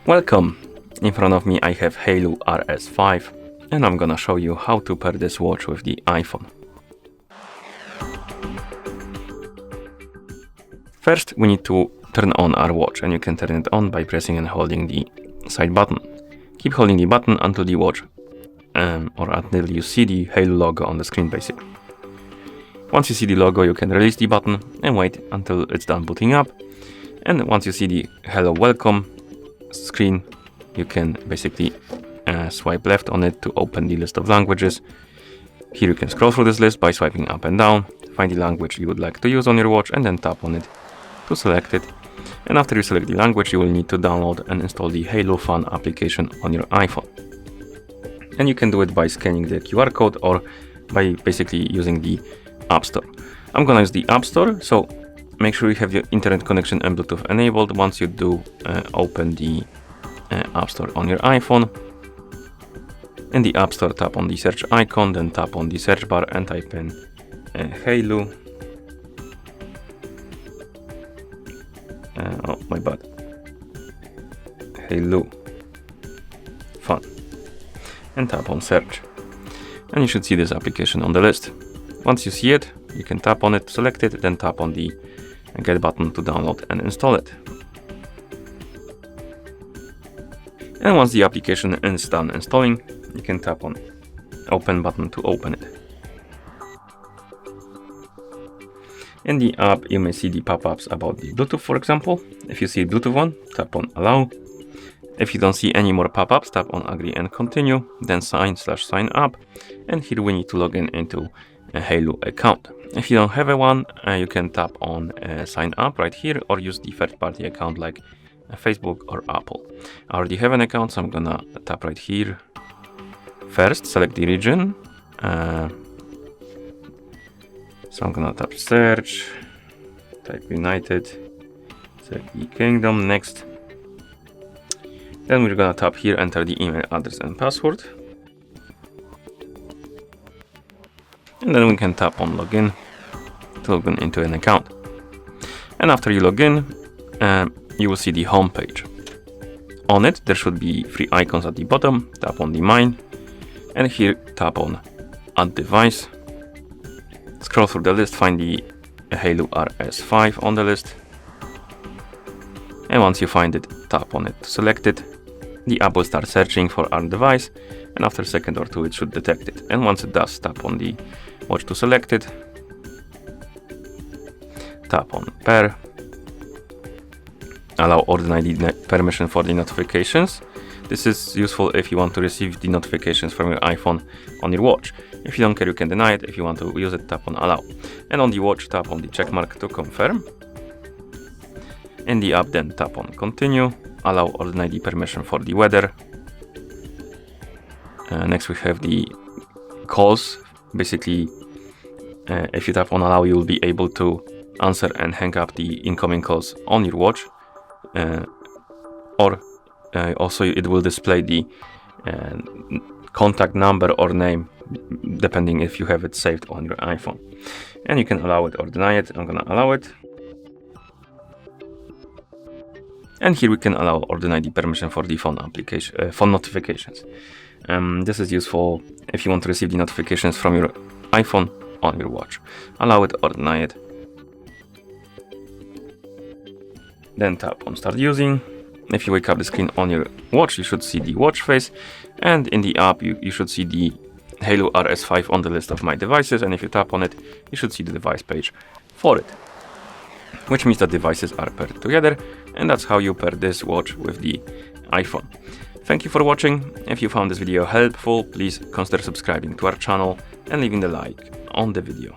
Welcome! In front of me I have HAYLOU RS5 and I'm gonna show you how to pair this watch with the iPhone. First we need to turn on our watch, and you can turn it on by pressing and holding the side button. Keep holding the button until the watch or until you see the HAYLOU logo on the screen basically. Once you see the logo you can release the button and wait until it's done booting up, and once you see the Hello Welcome screen you can basically swipe left on it to open the list of languages. Here you can scroll through this list by swiping up and down, find the language you would like to use on your watch and then tap on it to select it. And after you select the language you will need to download and install the HAYLOU Fun application on your iPhone. And you can do it by scanning the QR code or by basically using the App Store. I'm gonna use the App Store, so make sure you have your internet connection and Bluetooth enabled. Once you do, open the App Store on your iPhone. In the App Store, tap on the search icon, then tap on the search bar and type in HAYLOU. Oh my bad. HAYLOU Fun. And tap on search. And you should see this application on the list. Once you see it, you can tap on it, select it, then tap on the get button to download and install it. And once the application is done installing, you can tap on open button to open it. In the app you may see the pop-ups about the Bluetooth, for example. If you see Bluetooth one, tap on allow. If you don't see any more pop-ups, tap on agree and continue, then sign up, and here we need to log in into a HAYLOU account. If you don't have one, you can tap on sign up right here or use the third-party account like Facebook or Apple. I already have an account, so I'm gonna tap right here. First, select the region. So I'm gonna tap search, type United, select the Kingdom, next. Then we're gonna tap here, enter the email address and password. And then we can tap on login to log in into an account. And after you log in, you will see the home page. On it, there should be 3 icons at the bottom. Tap on the mine, and here tap on add device. Scroll through the list, find the HAYLOU RS5 on the list. And once you find it, tap on it to select it. The app will start searching for our device, and after a second or two it should detect it. And once it does, tap on the watch to select it. Tap on pair. Allow or deny the permission for the notifications. This is useful if you want to receive the notifications from your iPhone on your watch. If you don't care, you can deny it. If you want to use it, tap on allow. And on the watch, tap on the check mark to confirm. In the app, then tap on continue. Allow or deny the permission for the weather. Next we have the calls. Basically, if you tap on allow, you will be able to answer and hang up the incoming calls on your watch. Also it will display the contact number or name depending if you have it saved on your iPhone. And you can allow it or deny it. I'm gonna allow it. And here we can allow or deny the permission for the phone application, phone notifications. This is useful if you want to receive the notifications from your iPhone on your watch. Allow it or deny it. Then tap on start using. If you wake up the screen on your watch, you should see the watch face, and in the app you should see the HAYLOU RS5 on the list of my devices, and if you tap on it, you should see the device page for it, which means that devices are paired together, and that's how you pair this watch with the iPhone. Thank you for watching. If you found this video helpful, please consider subscribing to our channel and leaving a like on the video.